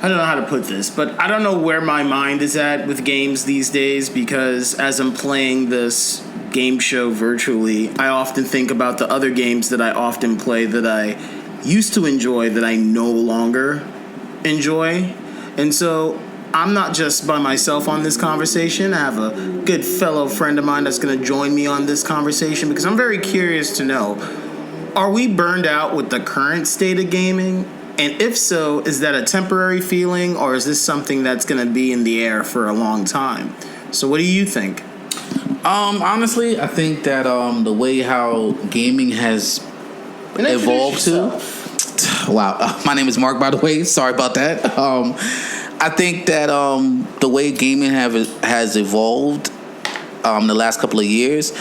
I don't know how to put this, but I don't know where my mind is at with games these days, because as I'm playing this game show virtually, I often think about the other games that I often play that I used to enjoy that I no longer enjoy. And so I'm not just by myself on this conversation. I have a good fellow friend of mine that's going to join me on this conversation, because I'm very curious to know, are we burned out with the current state of gaming? And if so, is that a temporary feeling, or is this something that's going to be in the air for a long time? So what do you think? Honestly, I think that the way how gaming has evolved to... Wow. My name is Mark, by the way. Sorry about that. I think that the way gaming has evolved the last couple of years,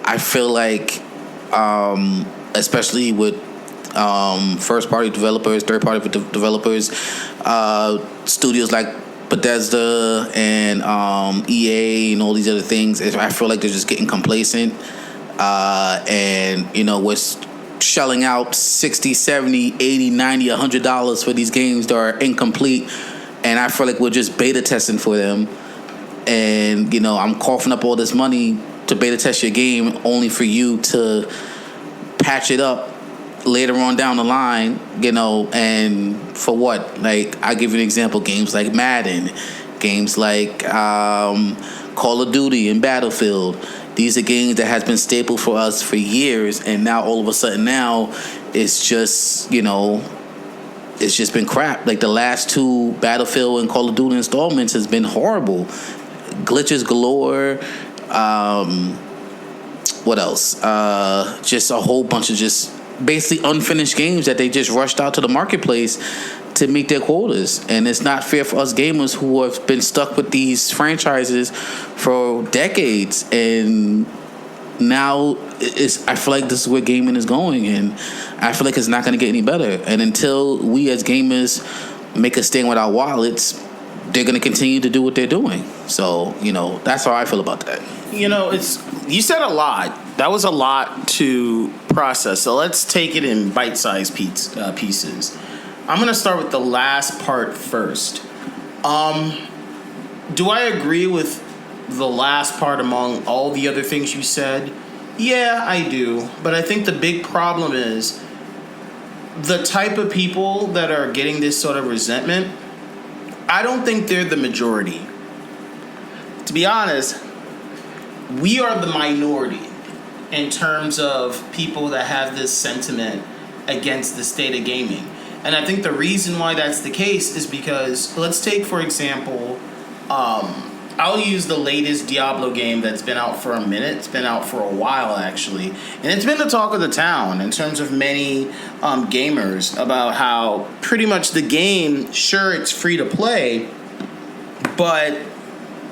I feel like, especially with first-party developers, third-party developers, studios like Bethesda and EA and all these other things, I feel like they're just getting complacent. And, we're shelling out $60, $70, $80, $90, $100 for these games that are incomplete. And I feel like we're just beta testing for them. And, I'm coughing up all this money to beta test your game only for you to patch it up later on down the line, and for what? Like, I'll give you an example. Games like Madden, games like Call of Duty and Battlefield. These are games that has been staple for us for years, and now all of a sudden now it's just, it's just been crap. Like the last two Battlefield and Call of Duty installments has been horrible. Glitches galore. What else? Just a whole bunch of just basically unfinished games that they just rushed out to the marketplace to meet their quotas. And it's not fair for us gamers who have been stuck with these franchises for decades. And now I feel like this is where gaming is going, and I feel like it's not going to get any better. And until we as gamers make a stand with our wallets, they're going to continue to do what they're doing. So, that's how I feel about that. You said a lot. That was a lot to process. So let's take it in bite-sized pieces. I'm going to start with the last part first. Do I agree with the last part among all the other things you said? Yeah, I do. But I think the big problem is the type of people that are getting this sort of resentment. I don't think they're the majority. To be honest, we are the minority in terms of people that have this sentiment against the state of gaming. And I think the reason why that's the case is because, let's take, for example, I'll use the latest Diablo game that's been out for a minute. It's been out for a while, actually. And it's been the talk of the town in terms of many gamers about how pretty much the game, sure, it's free to play, but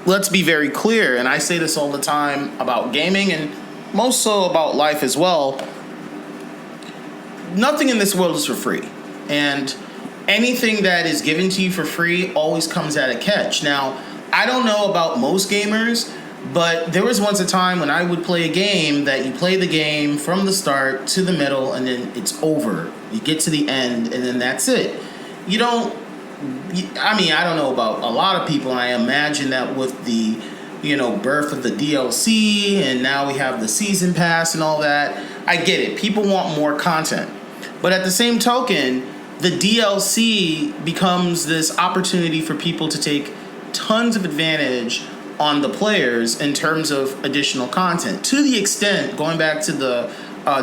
let's be very clear, and I say this all the time about gaming and most so about life as well, nothing in this world is for free. And anything that is given to you for free always comes at a catch. Now, I don't know about most gamers, but there was once a time when I would play a game that you play the game from the start to the middle and then it's over. You get to the end and then that's it. I don't know about a lot of people, and I imagine that with the, birth of the DLC and now we have the season pass and all that, I get it. People want more content. But at the same token, the DLC becomes this opportunity for people to take tons of advantage on the players in terms of additional content. To the extent, going back to the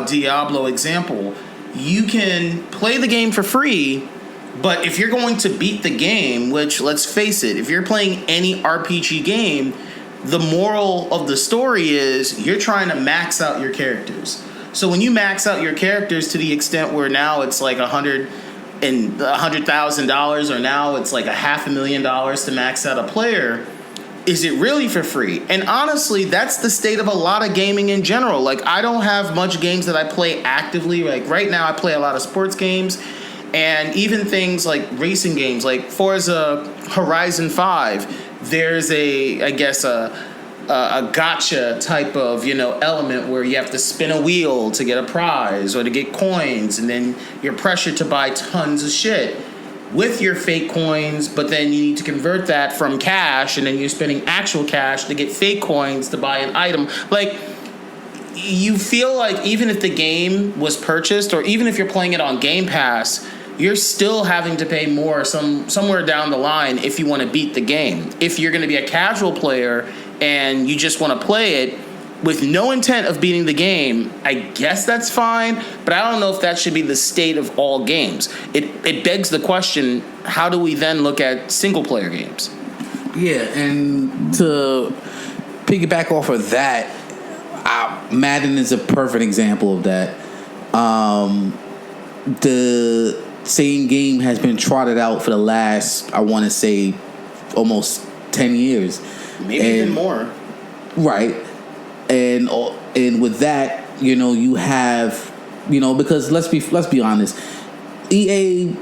Diablo example, you can play the game for free, but if you're going to beat the game, which, let's face it, if you're playing any RPG game, the moral of the story is you're trying to max out your characters. So when you max out your characters to the extent where now it's like $100,000, or now it's like $500,000 to max out a player, is it really for free? And honestly, that's the state of a lot of gaming in general. Like, I don't have much games that I play actively. Like right now I play a lot of sports games, and even things like racing games, like Forza Horizon 5. There's a gotcha type of, element where you have to spin a wheel to get a prize or to get coins, and then you're pressured to buy tons of shit. with your fake coins, but then you need to convert that from cash, and then you're spending actual cash to get fake coins to buy an item. Like, you feel like even if the game was purchased, or even if you're playing it on Game Pass, you're still having to pay more somewhere down the line if you want to beat the game. If you're going to be a casual player and you just want to play it with no intent of beating the game, I guess that's fine, but I don't know if that should be the state of all games. It begs the question, how do we then look at single-player games? Yeah, and to piggyback off of that, Madden is a perfect example of that. The same game has been trotted out for the last, I want to say, almost 10 years. Maybe even more. Right. And with that, you have, because let's be honest, EA,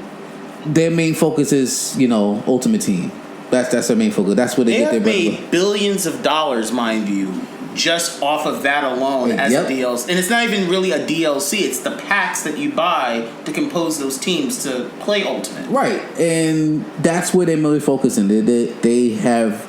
their main focus is, Ultimate Team. That's their main focus. That's where they get their bread. They have made billions of dollars, mind you, just off of that alone as a DLC. And it's not even really a DLC. It's the packs that you buy to compose those teams to play Ultimate. Right. And that's where they're really focusing. They have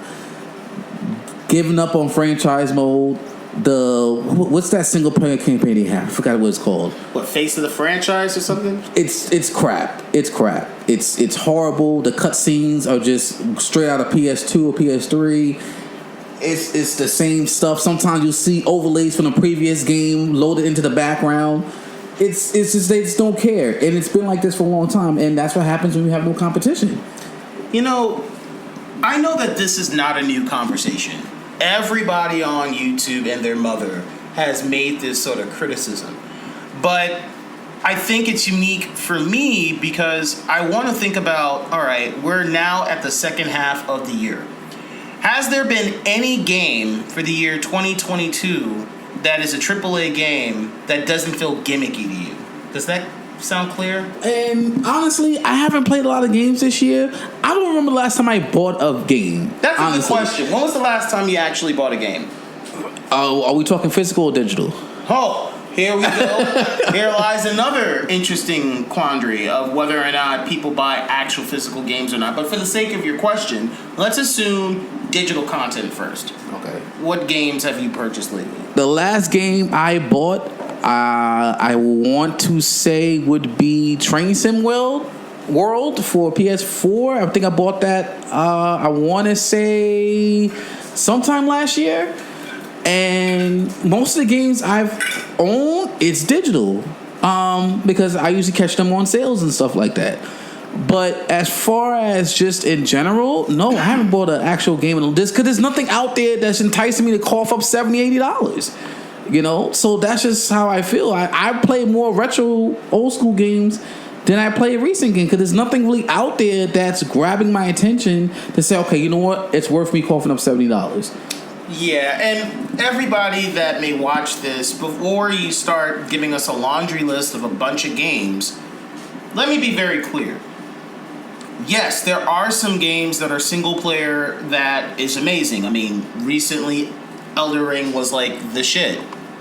given up on franchise mode. What's that single player campaign they have? I forgot what it's called. What, Face of the Franchise or something? It's crap. It's crap. It's horrible. The cutscenes are just straight out of PS2 or PS3. It's the same stuff. Sometimes you'll see overlays from the previous game loaded into the background. It's just they just don't care, and it's been like this for a long time. And that's what happens when you have no competition. I know that this is not a new conversation. Everybody on YouTube and their mother has made this sort of criticism. But I think it's unique for me because I want to think about, all right, we're now at the second half of the year. Has there been any game for the year 2022 that is a AAA game that doesn't feel gimmicky to you? Does that sound clear? And honestly, I haven't played a lot of games this year. I don't remember the last time I bought a game. That's a good question. When was the last time you actually bought a game? Are we talking physical or digital? Oh, here we go. Here lies another interesting quandary of whether or not people buy actual physical games or not. But for the sake of your question, let's assume digital content first. Okay. What games have you purchased lately? The last game I bought, I want to say would be Train Sim World for PS4. I think I bought that, I want to say sometime last year. And most of the games I've owned, it's digital, because I usually catch them on sales and stuff like that. But as far as just in general, no, I haven't bought an actual game in this because there's nothing out there that's enticing me to cough up $70, $80. So that's just how I feel. I play more retro old school games than I play recent games because there's nothing really out there that's grabbing my attention to say, okay, you know what, it's worth me coughing up $70. Yeah, and everybody that may watch this, before you start giving us a laundry list of a bunch of games, let me be very clear. Yes, there are some games that are single player that is amazing. I mean, recently Elden Ring was like the shit.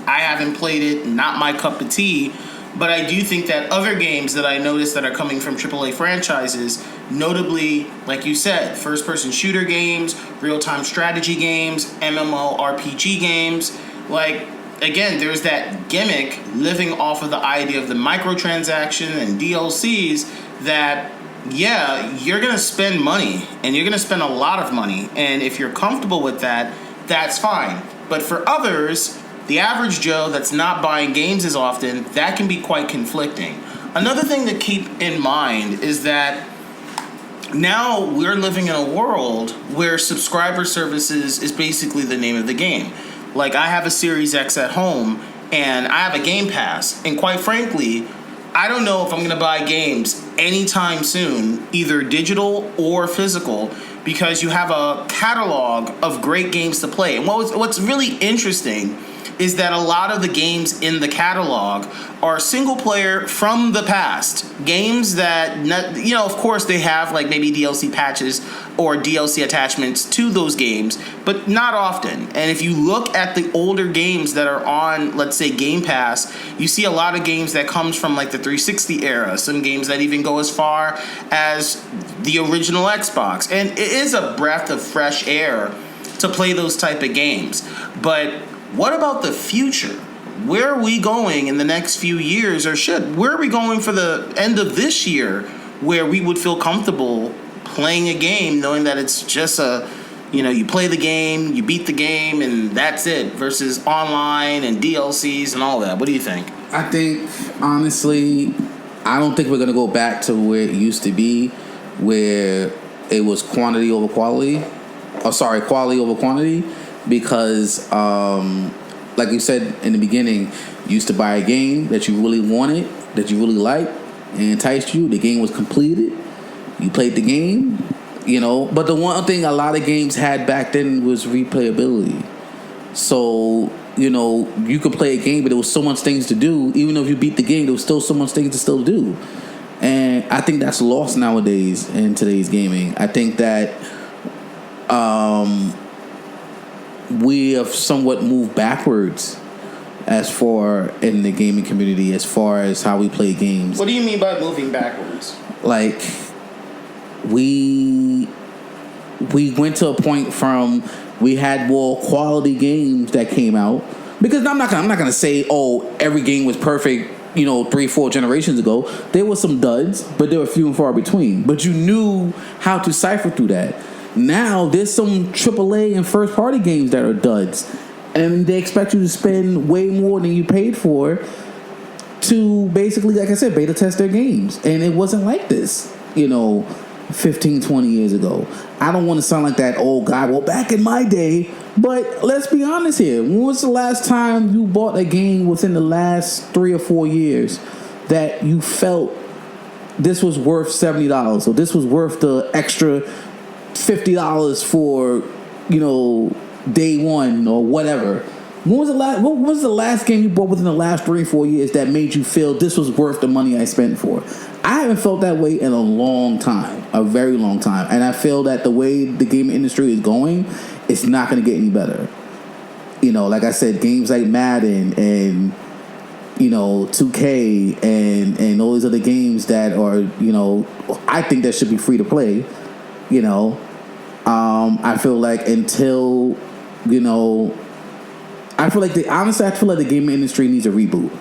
I haven't played it, not my cup of tea, but I do think that other games that I noticed that are coming from AAA franchises, notably, like you said, first-person shooter games, real-time strategy games, MMORPG games, like, again, there's that gimmick living off of the idea of the microtransaction and DLCs that, yeah, you're going to spend money, and you're going to spend a lot of money, and if you're comfortable with that, that's fine. But for others, the average Joe that's not buying games as often, that can be quite conflicting. Another thing to keep in mind is that now we're living in a world where subscriber services is basically the name of the game. Like, I have a Series X at home, and I have a Game Pass, and quite frankly, I don't know if I'm going to buy games anytime soon, either digital or physical, because you have a catalog of great games to play. And what's really interesting is that a lot of the games in the catalog are single player from the past. Games that, of course they have like maybe DLC patches or DLC attachments to those games, but not often. And if you look at the older games that are on, let's say, Game Pass, you see a lot of games that comes from like the 360 era, some games that even go as far as the original Xbox. And it is a breath of fresh air to play those type of games. But what about the future? Where are we going in the next few years, or where are we going for the end of this year where we would feel comfortable playing a game knowing that it's just you play the game, you beat the game, and that's it, versus online and DLCs and all that? What do you think? I think, honestly, I don't think we're going to go back to where it used to be, where it was quantity over quality. Quality over quantity, because like you said in the beginning, you used to buy a game that you really wanted, that you really liked, and enticed you. The game was completed. You played the game, But the one thing a lot of games had back then was replayability. So, you could play a game, but there was so much things to do. Even though if you beat the game, there was still so much things to still do. And I think that's lost nowadays in today's gaming. I think that we have somewhat moved backwards as far in the gaming community, as far as how we play games. What do you mean by moving backwards? Like, we went to a point from we had more quality games that came out, because I'm not gonna say every game was perfect 3-4 generations ago. There were some duds, but they were few and far between, but you knew how to cipher through that. Now there's some AAA and first party games that are duds, and they expect you to spend way more than you paid for to basically, like I said, beta test their games. And it wasn't like this 15, 20 years ago. I don't want to sound like that old guy, well, back in my day, but let's be honest here. When was the last time you bought a game within the last 3 or 4 years that you felt this was worth $70, or this was worth the extra $50 for day one or whatever? What was the last game you bought within the last 3 or 4 years that made you feel this was worth the money I spent for? I haven't felt that way in a long time, a very long time. And I feel that the way the gaming industry is going, it's not going to get any better. Like I said, games like Madden and 2K and all these other games that are, I think that should be free to play. I feel like until, I feel like the gaming industry needs a reboot.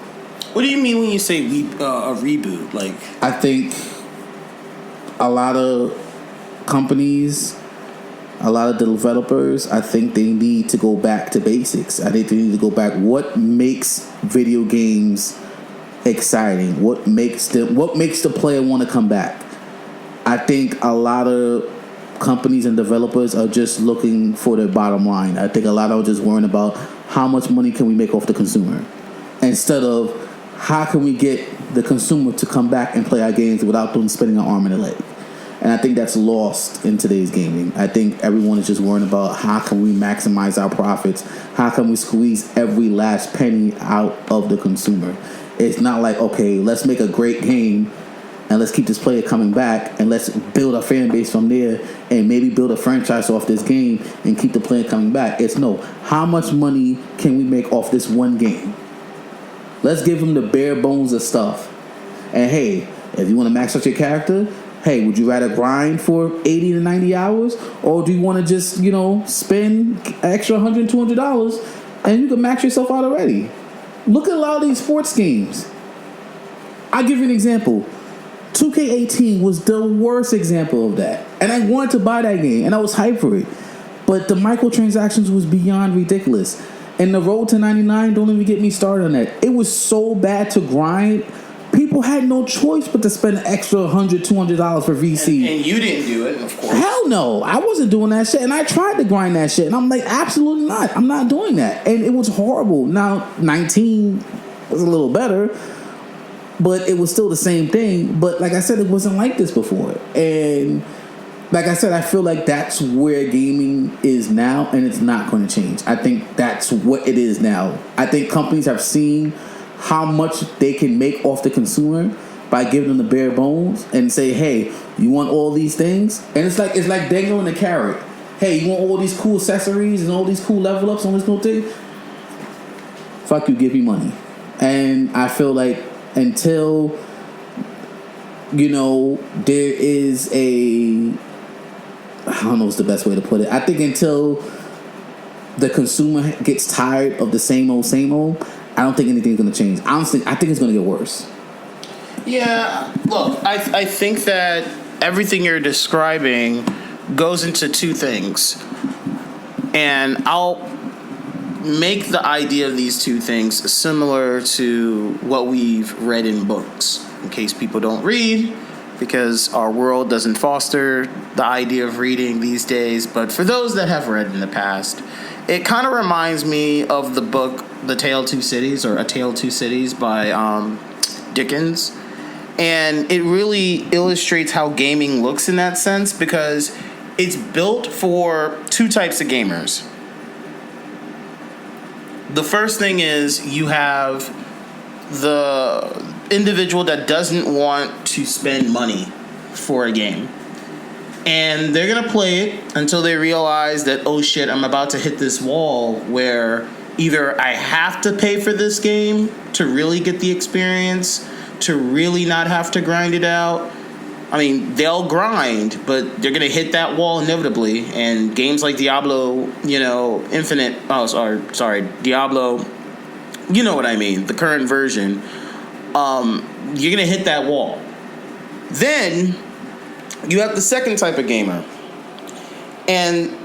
What do you mean when you say a reboot? Like, I think a lot of companies, a lot of developers, I think they need to go back to basics. I think they need to go back. What makes video games exciting? What makes the player want to come back? I think a lot of companies and developers are just looking for their bottom line. I think a lot of them are just worrying about how much money can we make off the consumer, instead of how can we get the consumer to come back and play our games without them spending an arm and a leg. And I think that's lost in today's gaming. I think everyone is just worrying about how can we maximize our profits, how can we squeeze every last penny out of the consumer. It's not like, okay, let's make a great game and let's keep this player coming back and let's build a fan base from there and maybe build a franchise off this game and keep the player coming back. It's no, how much money can we make off this one game? Let's give them the bare bones of stuff. And hey, if you want to max out your character, hey, would you rather grind for 80 to 90 hours? Or do you want to just, spend extra $100, $200 and you can max yourself out already? Look at a lot of these sports games. I'll give you an example. 2K18 was the worst example of that. And I wanted to buy that game, and I was hyped for it. But the microtransactions was beyond ridiculous. And the road to 99, don't even get me started on that. It was so bad to grind. People had no choice but to spend an extra $100, $200 for VC. And you didn't do it, of course. Hell no. I wasn't doing that shit. And I tried to grind that shit. And I'm like, absolutely not. I'm not doing that. And it was horrible. Now, 19 was a little better, but it was still the same thing. But like I said, it wasn't like this before. And like I said, I feel like that's where gaming is now, and it's not going to change. I think that's what it is now. I think companies have seen how much they can make off the consumer by giving them the bare bones and say, "Hey, you want all these things?" And it's like dangling a carrot. Hey, you want all these cool accessories and all these cool level ups, all this cool thing? Fuck you, give me money. And I feel like until there is I don't know what's the best way to put it. I think until the consumer gets tired of the same old, I don't think anything's going to change. Honestly, I think it's going to get worse. Yeah, look, I think that everything you're describing goes into two things. And I'll make the idea of these two things similar to what we've read in books, in case people don't read, because our world doesn't foster the idea of reading these days. But for those that have read in the past, it kind of reminds me of the book The Tale of Two Cities, or A Tale of Two Cities by Dickens. And it really illustrates how gaming looks in that sense, because it's built for two types of gamers. The first thing is you have the individual that doesn't want to spend money for a game. And they're going to play it until they realize that, oh shit, I'm about to hit this wall where either I have to pay for this game to really get the experience, to really not have to grind it out. I mean, they'll grind, but they're going to hit that wall inevitably. And games like Diablo, Infinite, Diablo, you know what I mean, the current version, you're going to hit that wall. Then you have the second type of gamer. And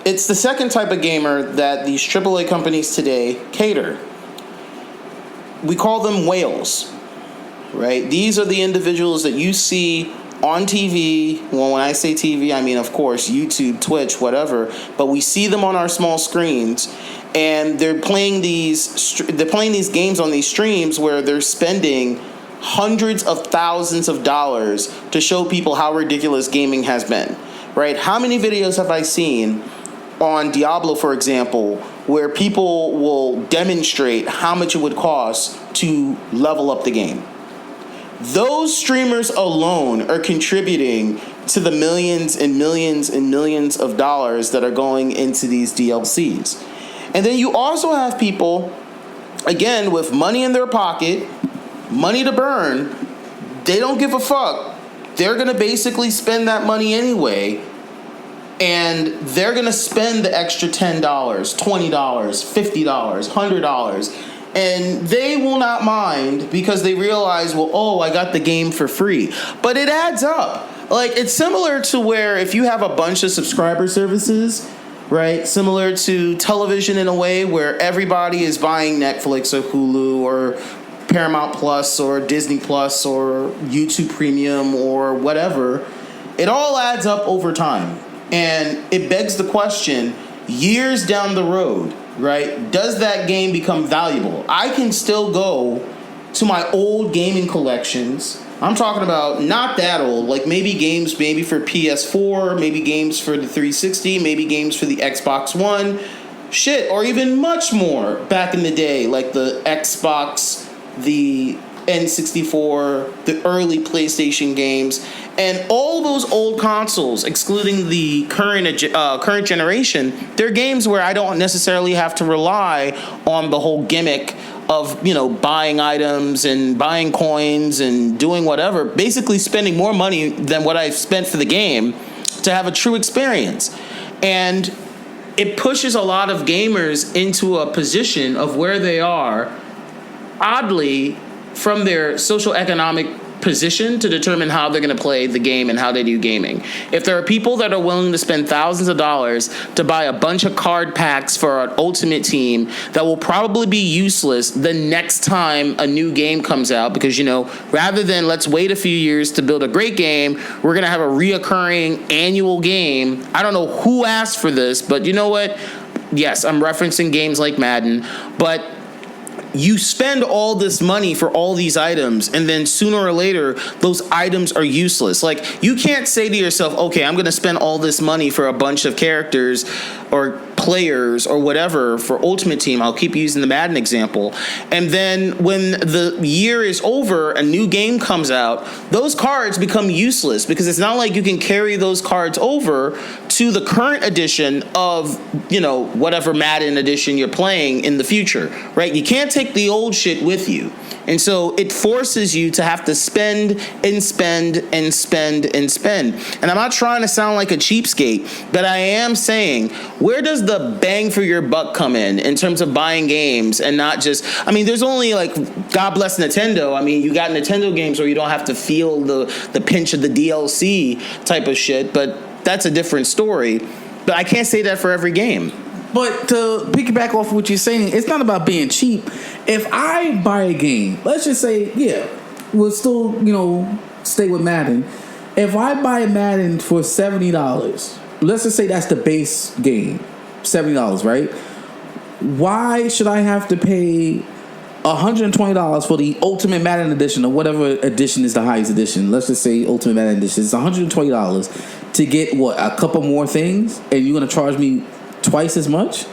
it's the second type of gamer that these AAA companies today cater. We call them whales, right? These are the individuals that you see on TV. Well, when I say TV, I mean, of course, YouTube, Twitch, whatever. But we see them on our small screens, and they're playing these games on these streams where they're spending hundreds of thousands of dollars to show people how ridiculous gaming has been, right? How many videos have I seen on Diablo, for example, where people will demonstrate how much it would cost to level up the game? Those streamers alone are contributing to the millions and millions and millions of dollars that are going into these DLCs. And then you also have people, again, with money in their pocket, money to burn. They don't give a fuck. They're going to basically spend that money anyway. And they're going to spend the extra $10, $20, $50, $100. And they will not mind because they realize, well, I got the game for free. But it adds up. Like, it's similar to where if you have a bunch of subscriber services, right? Similar to television in a way where everybody is buying Netflix or Hulu or Paramount Plus or Disney Plus or YouTube Premium or whatever. It all adds up over time. And it begs the question, years down the road, right? Does that game become valuable? I can still go to my old gaming collections. I'm talking about not that old, like maybe games maybe for PS4, maybe games for the 360, maybe games for the Xbox One, shit, or even much more back in the day, like the Xbox, the N64, the early PlayStation games, and all those old consoles, excluding the current generation, they're games where I don't necessarily have to rely on the whole gimmick of, buying items and buying coins and doing whatever, basically spending more money than what I've spent for the game to have a true experience. And it pushes a lot of gamers into a position of where they are, oddly, from their social economic position to determine how they're going to play the game and how they do gaming. If there are people that are willing to spend thousands of dollars to buy a bunch of card packs for an Ultimate Team that will probably be useless the next time a new game comes out, because, rather than let's wait a few years to build a great game, we're going to have a reoccurring annual game. I don't know who asked for this, but you know what? Yes, I'm referencing games like Madden, but you spend all this money for all these items, and then sooner or later, those items are useless. Like, you can't say to yourself, okay, I'm going to spend all this money for a bunch of characters or players or whatever for Ultimate Team. I'll keep using the Madden example. And then when the year is over, a new game comes out, those cards become useless because it's not like you can carry those cards over to the current edition of, whatever Madden edition you're playing in the future, right? You can't take the old shit with you. And so it forces you to have to spend and spend and spend and spend. And I'm not trying to sound like a cheapskate, but I am saying, where does the bang for your buck come in terms of buying games and not just, there's only God bless Nintendo. You got Nintendo games where you don't have to feel the pinch of the DLC type of shit, but that's a different story. But I can't say that for every game. But to piggyback off what you're saying, it's not about being cheap. If I buy a game, let's just say, we'll still, stay with Madden. If I buy Madden for $70, let's just say that's the base game, $70, right? Why should I have to pay $120 for the Ultimate Madden Edition or whatever edition is the highest edition? Let's just say Ultimate Madden Edition. It's $120 to get, a couple more things? And you're going to charge me twice as much,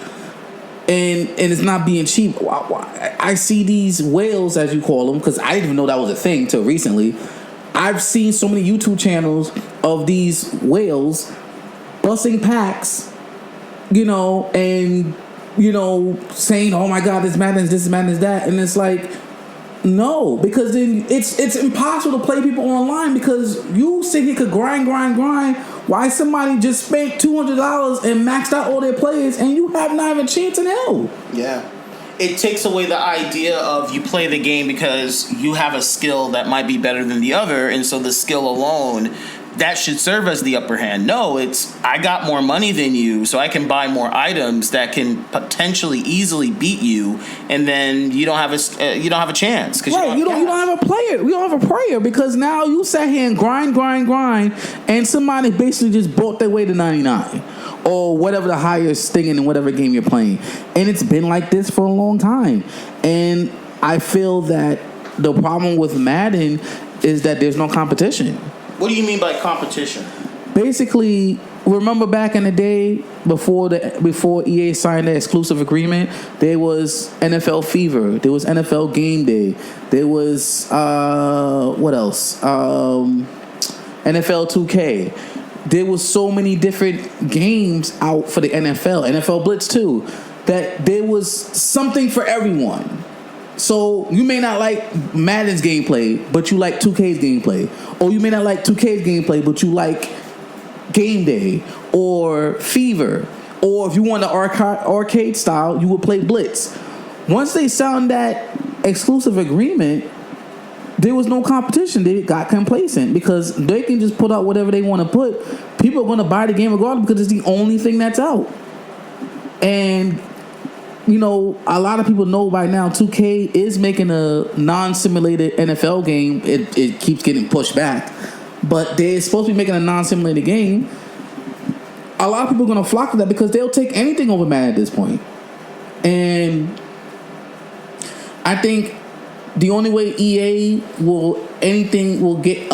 and it's not being cheap. I see these whales, as you call them, because I didn't even know that was a thing till recently. I've seen so many YouTube channels of these whales busting packs, and saying, "Oh my God, this Madden is that," and it's like, no, because then it's impossible to play people online because you sit here could grind. Why somebody just spent $200 and maxed out all their players and you have not even a chance in hell? Yeah. It takes away the idea of you play the game because you have a skill that might be better than the other, and so the skill alone, that should serve as the upper hand. No, it's I got more money than you, so I can buy more items that can potentially easily beat you, and then you don't have a chance. Right, you don't have a player. We don't have a player because now you sat here and grind, and somebody basically just bought their way to 99 or whatever the highest thing in whatever game you're playing, and it's been like this for a long time. And I feel that the problem with Madden is that there's no competition. What do you mean by competition? Basically, remember back in the day before EA signed the exclusive agreement, there was NFL Fever, there was NFL Game Day, there was what else? NFL 2K. There was so many different games out for the NFL Blitz 2, that there was something for everyone. So you may not like Madden's gameplay, but you like 2K's gameplay. Or you may not like 2K's gameplay, but you like Game Day or Fever. Or if you want the arcade style, you would play Blitz. Once they signed that exclusive agreement, there was no competition. They got complacent because they can just put out whatever they want to put. People are going to buy the game regardless because it's the only thing that's out. And a lot of people know by now 2K is making a non-simulated NFL game. It keeps getting pushed back. But they're supposed to be making a non-simulated game. A lot of people are going to flock to that because they'll take anything over Madden at this point. And I think the only way EA will get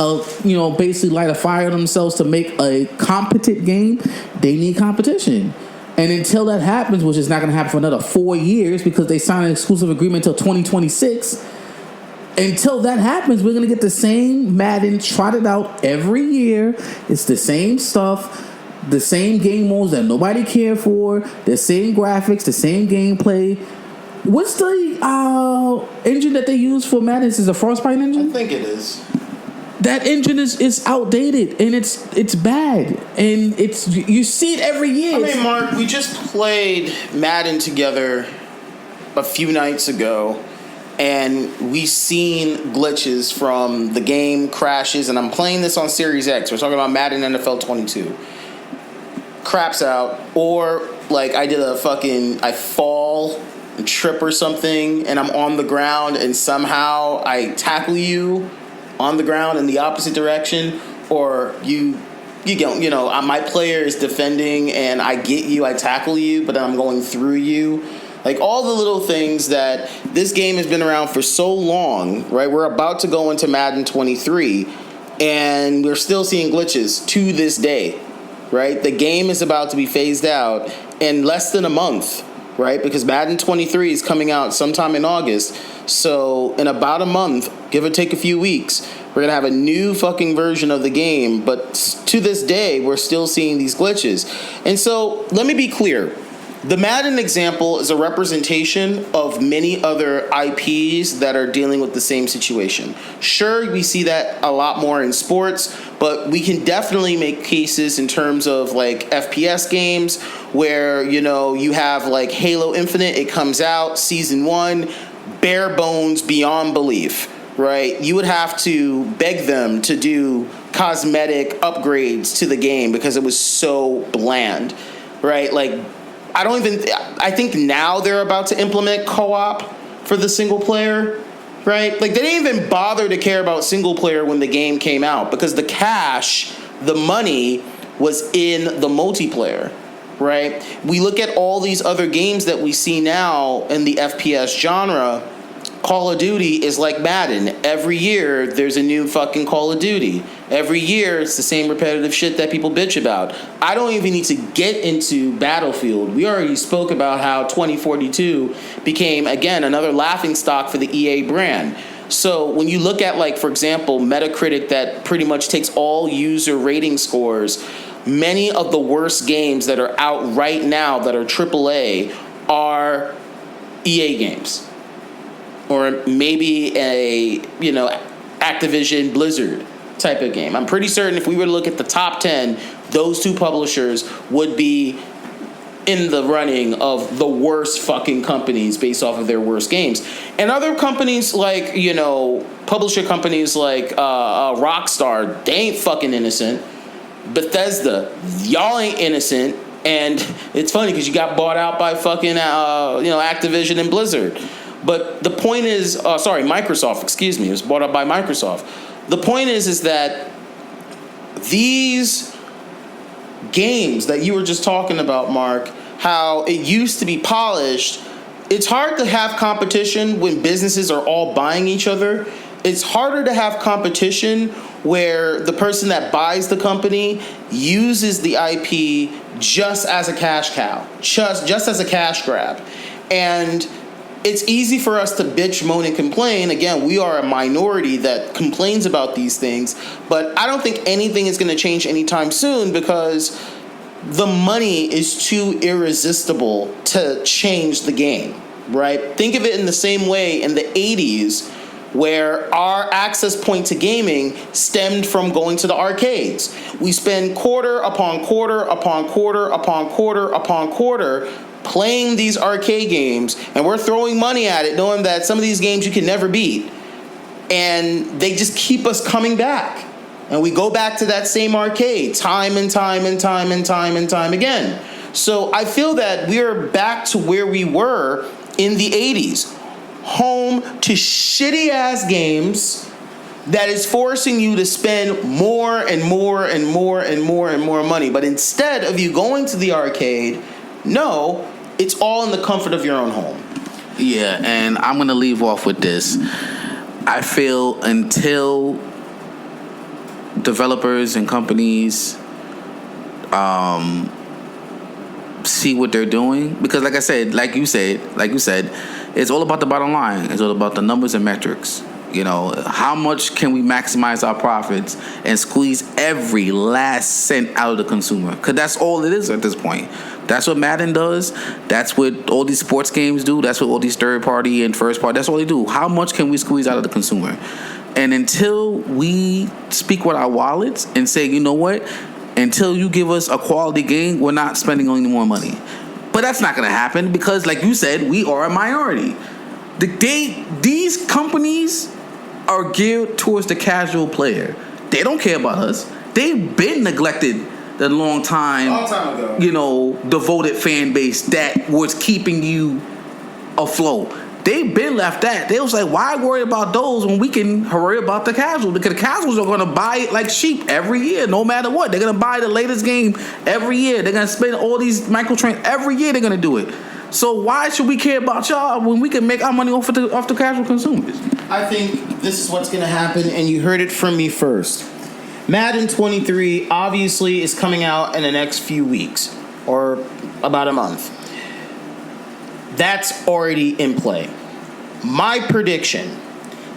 basically light a fire on themselves to make a competent game, they need competition. And until that happens, which is not going to happen for another 4 years because they signed an exclusive agreement until 2026. Until that happens, we're going to get the same Madden trotted out every year. It's the same stuff, the same game modes that nobody cared for, the same graphics, the same gameplay. What's the engine that they use for Madden? Is it a Frostbite engine? I think it is. That engine is outdated and it's bad, and you see it every year. Mark, we just played Madden together a few nights ago, and we seen glitches from the game crashes, and I'm playing this on Series X. We're talking about Madden NFL 22. Craps out, or I fall and trip or something, and I'm on the ground, and somehow I tackle you on the ground in the opposite direction, or you my player is defending and I get you, I tackle you, but then I'm going through you. Like all the little things that this game has been around for so long, right? We're about to go into Madden 23, and we're still seeing glitches to this day, right? The game is about to be phased out in less than a month, right? Because Madden 23 is coming out sometime in August. So in about a month, give or take a few weeks, we're going to have a new fucking version of the game. But to this day, we're still seeing these glitches. And so let me be clear. The Madden example is a representation of many other IPs that are dealing with the same situation. Sure, we see that a lot more in sports, but we can definitely make cases in terms of like FPS games where, you know, you have like Halo Infinite, it comes out, season 1, bare bones beyond belief, right? You would have to beg them to do cosmetic upgrades to the game because it was so bland, right? Like, I think now they're about to implement co-op for the single player, right? Like, they didn't even bother to care about single player when the game came out because the cash, the money was in the multiplayer, right? We look at all these other games that we see now in the FPS genre. Call of Duty is like Madden. Every year, there's a new fucking Call of Duty. Every year, it's the same repetitive shit that people bitch about. I don't even need to get into Battlefield. We already spoke about how 2042 became, again, another laughingstock for the EA brand. So when you look at, like, for example, Metacritic that pretty much takes all user rating scores, many of the worst games that are out right now that are AAA are EA games. Or maybe a, you know, Activision Blizzard type of game. I'm pretty certain if we were to look at the top 10, those two publishers would be in the running of the worst fucking companies based off of their worst games. And other companies like, you know, publisher companies like Rockstar, they ain't fucking innocent. Bethesda, y'all ain't innocent. And it's funny because you got bought out by fucking, Activision and Blizzard. But the point is, Microsoft, excuse me, it was bought up by Microsoft. The point is that these games that you were just talking about, Mark, how it used to be polished, it's hard to have competition when businesses are all buying each other. It's harder to have competition where the person that buys the company uses the IP just as a cash cow, just as a cash grab. And it's easy for us to bitch, moan, and complain. Again, we are a minority that complains about these things, but I don't think anything is going to change anytime soon because the money is too irresistible to change the game, right? Think of it in the same way in the 80s where our access point to gaming stemmed from going to the arcades. We spend quarter upon quarter upon quarter upon quarter upon quarter playing these arcade games, and we're throwing money at it knowing that some of these games you can never beat, and they just keep us coming back, and we go back to that same arcade time and time and time and time and time again. So I feel that we're back to where we were in the 80s, home to shitty ass games that is forcing you to spend more and more and more and more and more money. But instead of you going to the arcade, no, it's all in the comfort of your own home. Yeah, and I'm going to leave off with this. I feel until developers and companies see what they're doing, because like you said, it's all about the bottom line. It's all about the numbers and metrics. You know, how much can we maximize our profits and squeeze every last cent out of the consumer? Because that's all it is at this point. That's what Madden does. That's what all these sports games do. That's what all these third party and first party, that's all they do. How much can we squeeze out of the consumer? And until we speak with our wallets and say, you know what, until you give us a quality game, we're not spending any more money. But that's not going to happen because, like you said, we are a minority. These companies are geared towards the casual player. They don't care about us. They've been neglected the long time ago. You know, devoted fan base that was keeping you afloat. They've been left at. They was like, why worry about those when we can worry about the casuals? Because the casuals are going to buy it like sheep every year, no matter what. They're going to buy the latest game every year. They're going to spend all these microtransactions every year. They're going to do it. So why should we care about y'all when we can make our money off the casual consumers? I think this is what's going to happen, and you heard it from me first. Madden 23 obviously is coming out in the next few weeks, or about a month. That's already in play. My prediction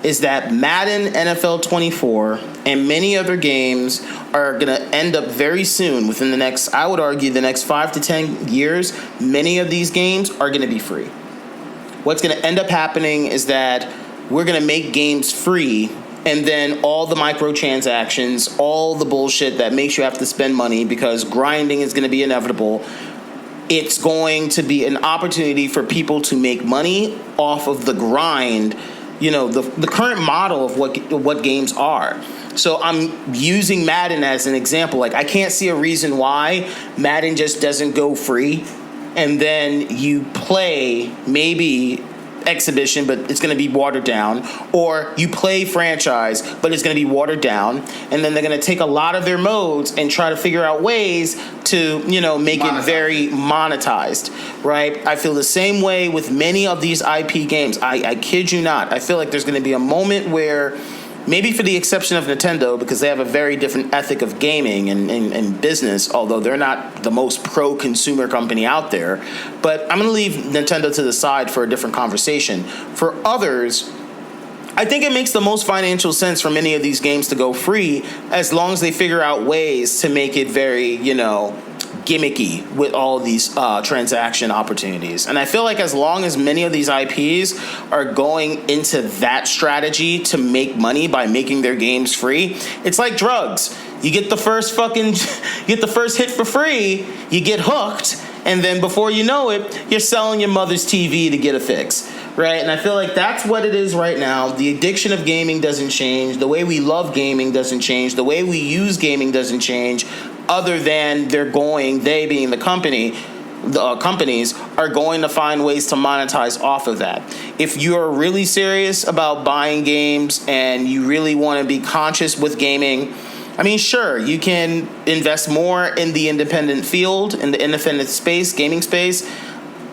is that Madden NFL 24 and many other games are going to end up very soon, within the next, I would argue, the next 5 to 10 years. Many of these games are going to be free. What's going to end up happening is that we're going to make games free, and then all the microtransactions, all the bullshit that makes you have to spend money because grinding is going to be inevitable. It's going to be an opportunity for people to make money off of the grind, you know, the current model of what games are. So I'm using Madden as an example. Like, I can't see a reason why Madden just doesn't go free, and then you play maybe exhibition, but it's going to be watered down, or you play franchise, but it's going to be watered down, and then they're going to take a lot of their modes and try to figure out ways to, you know, make it very monetized, right? I feel the same way with many of these IP games. I kid you not. I feel like there's going to be a moment where, maybe for the exception of Nintendo, because they have a very different ethic of gaming and business, although they're not the most pro-consumer company out there. But I'm going to leave Nintendo to the side for a different conversation. For others, I think it makes the most financial sense for many of these games to go free, as long as they figure out ways to make it very, you know, gimmicky with all these transaction opportunities. And I feel like as long as many of these IPs are going into that strategy to make money by making their games free, it's like drugs. You get the first hit for free, you get hooked, and then before you know it, you're selling your mother's TV to get a fix. Right? And I feel like that's what it is right now. The addiction of gaming doesn't change. The way we love gaming doesn't change. The way we use gaming doesn't change, other than they being the company, the companies are going to find ways to monetize off of that. If you're really serious about buying games and you really want to be conscious with gaming, I mean, sure, you can invest more in the independent field, in the independent space, gaming space.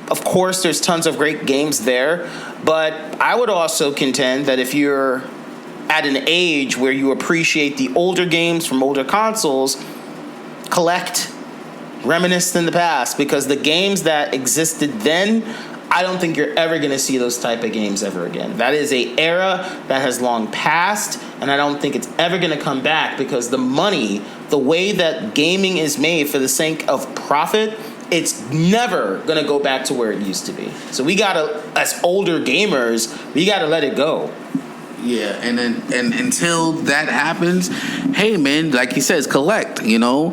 Of course, there's tons of great games there, but I would also contend that if you're at an age where you appreciate the older games from older consoles, collect, reminisce in the past, because the games that existed then, I don't think you're ever going to see those type of games ever again. That is an era that has long passed, and I don't think it's ever going to come back, because the money, the way that gaming is made for the sake of profit, it's never going to go back to where it used to be. So we got to, as older gamers, we got to let it go. Yeah, and until that happens, hey man, like he says, collect, you know,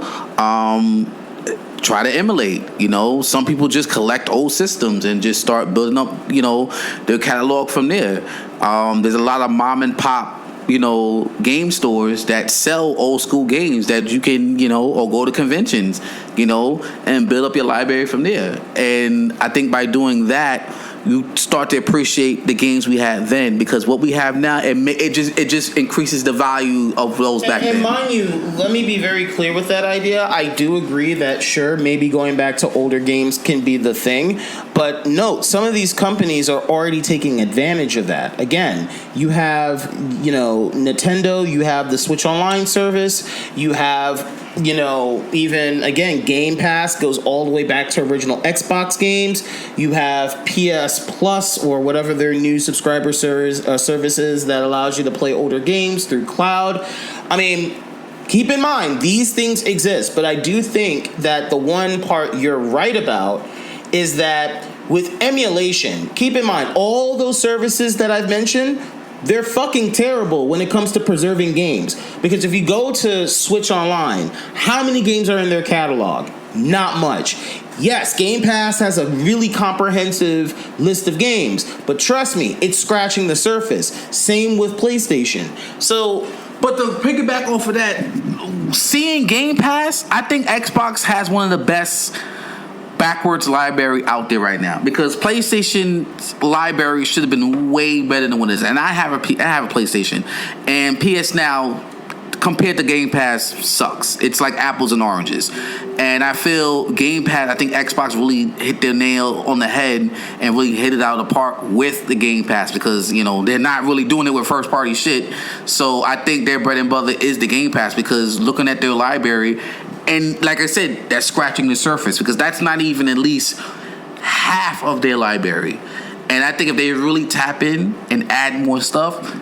try to emulate, you know. Some people just collect old systems and just start building up, you know, their catalog from there. There's a lot of mom and pop, you know, game stores that sell old school games that you can, you know, or go to conventions, you know, and build up your library from there. And I think by doing that, you start to appreciate the games we had then, because what we have now, it just increases the value of those back then. And mind you, let me be very clear with that idea. I do agree that, sure, maybe going back to older games can be the thing, but note, some of these companies are already taking advantage of that. Again, you have, you know, Nintendo, you have the Switch Online service, you have, you know, even, again, Game Pass goes all the way back to original Xbox games. You have PS Plus, or whatever their new subscriber services that allows you to play older games through cloud. I mean, keep in mind, these things exist, but I do think that the one part you're right about is that with emulation, keep in mind, all those services that I've mentioned, they're fucking terrible when it comes to preserving games. Because if you go to Switch Online, how many games are in their catalog? Not much. Yes, Game Pass has a really comprehensive list of games, but trust me, it's scratching the surface. Same with PlayStation. So, but to piggyback off of that, seeing Game Pass, I think Xbox has one of the best backwards library out there right now, because PlayStation's library should have been way better than what it is. And I have a PlayStation, and PS Now compared to Game Pass sucks. It's like apples and oranges. And I feel Game Pass, I think Xbox really hit their nail on the head and really hit it out of the park with the Game Pass because, they're not really doing it with first party shit. So I think their bread and butter is the Game Pass because looking at their library, and like I said, that's scratching the surface because that's not even at least half of their library. And I think if they really tap in and add more stuff,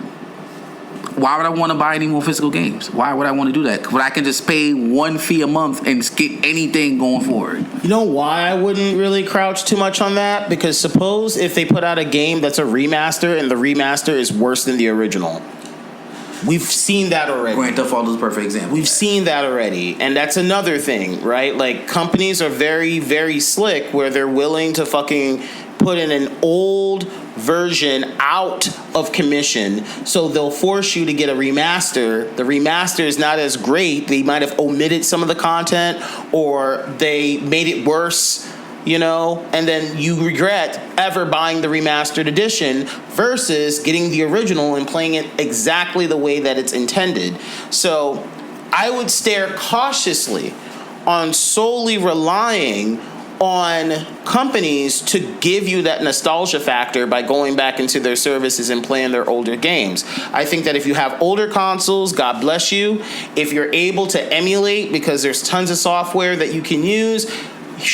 why would I want to buy any more physical games? Why would I want to do that? But I can just pay one fee a month and get anything going forward. You know why I wouldn't really crouch too much on that? Because suppose if they put out a game that's a remaster and the remaster is worse than the original. We've seen that already. Grand Theft Auto is a perfect example. We've seen that already. And that's another thing, right? Like, companies are very, very slick where they're willing to fucking put in an old version out of commission, so they'll force you to get a remaster. The remaster is not as great. They might have omitted some of the content or they made it worse, and then you regret ever buying the remastered edition versus getting the original and playing it exactly the way that it's intended. So I would stare cautiously on solely relying on companies to give you that nostalgia factor by going back into their services and playing their older games. I think that if you have older consoles, God bless you. If you're able to emulate, because there's tons of software that you can use,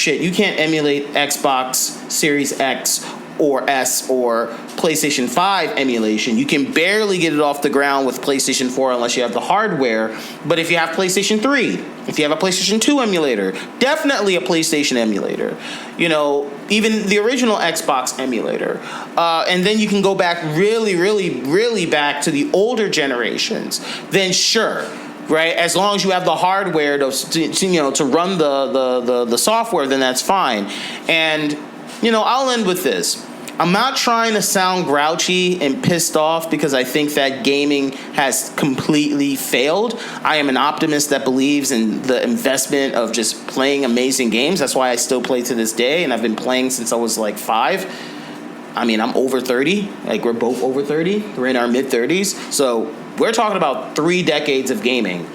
you can't emulate Xbox Series X or S or PlayStation 5 emulation. You can barely get it off the ground with PlayStation 4 unless you have the hardware. But if you have PlayStation 3, if you have a PlayStation 2 emulator, definitely a PlayStation emulator. Even the original Xbox emulator. And then you can go back really, really, really back to the older generations. Then sure. Right, as long as you have the hardware to run the software, then that's fine. And I'll end with this. I'm not trying to sound grouchy and pissed off because I think that gaming has completely failed. I am an optimist that believes in the investment of just playing amazing games. That's why I still play to this day, and I've been playing since I was like 5. I mean, I'm over 30. Like, we're both over 30. We're in our mid-30s. So we're talking about 3 decades of gaming.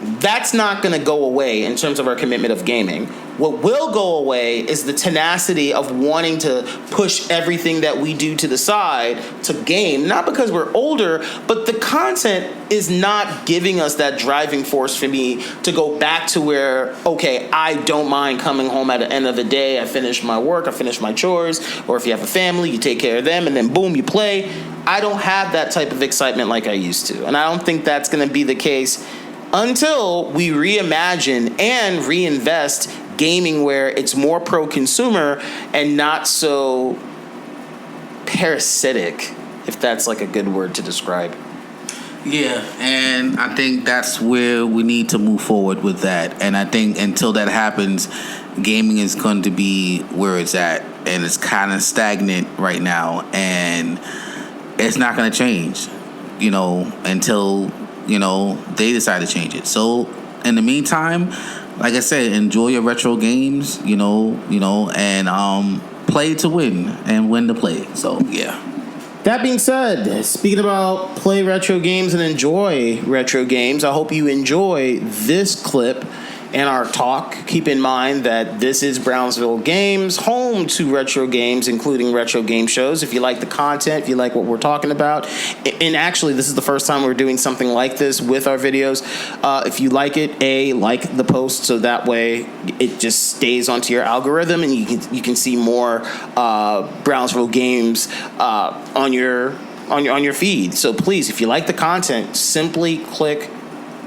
That's not going to go away in terms of our commitment of gaming. What will go away is the tenacity of wanting to push everything that we do to the side to game, not because we're older, but the content is not giving us that driving force for me to go back to where, okay, I don't mind coming home at the end of the day, I finish my work, I finish my chores, or if you have a family, you take care of them, and then boom, you play. I don't have that type of excitement like I used to, and I don't think that's going to be the case until we reimagine and reinvest gaming where it's more pro-consumer and not so parasitic, if that's like a good word to describe. Yeah, and I think that's where we need to move forward with that. And I think until that happens, gaming is going to be where it's at, and it's kind of stagnant right now, and it's not going to change, until they decide to change it. So in the meantime, like I said, enjoy your retro games, and play to win and win to play. So yeah. That being said, speaking about play retro games and enjoy retro games, I hope you enjoy this clip and our talk. Keep in mind that this is Brownsville Games, home to retro games, including retro game shows. If you like the content, if you like what we're talking about, and actually this is the first time we're doing something like this with our videos. If you like it, like the post so that way it just stays onto your algorithm and you can see more Brownsville Games on your feed. So please, if you like the content, simply click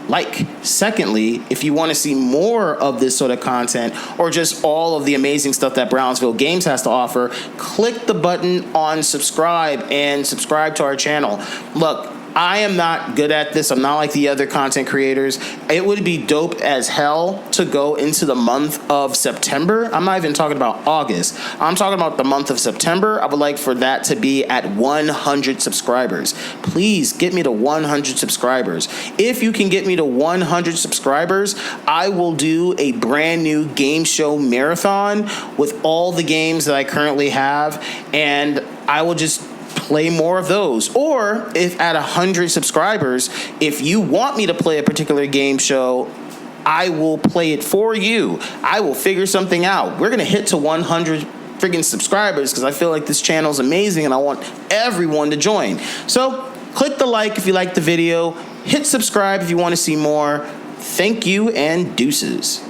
like. Secondly, if you want to see more of this sort of content or just all of the amazing stuff that Brownsville Games has to offer, click the button on subscribe and subscribe to our channel. Look, I am not good at this. I'm not like the other content creators. It would be dope as hell to go into the month of September. I'm not even talking about August. I'm talking about the month of September. I would like for that to be at 100 subscribers. Please get me to 100 subscribers. If you can get me to 100 subscribers, I will do a brand new game show marathon with all the games that I currently have, and I will just play more of those. Or if at 100 subscribers, if you want me to play a particular game show, I will play it for you. I will figure something out. We're gonna hit to 100 freaking subscribers because I feel like this channel is amazing and I want everyone to join. So click the like if you like the video. Hit subscribe if you want to see more. Thank you and deuces.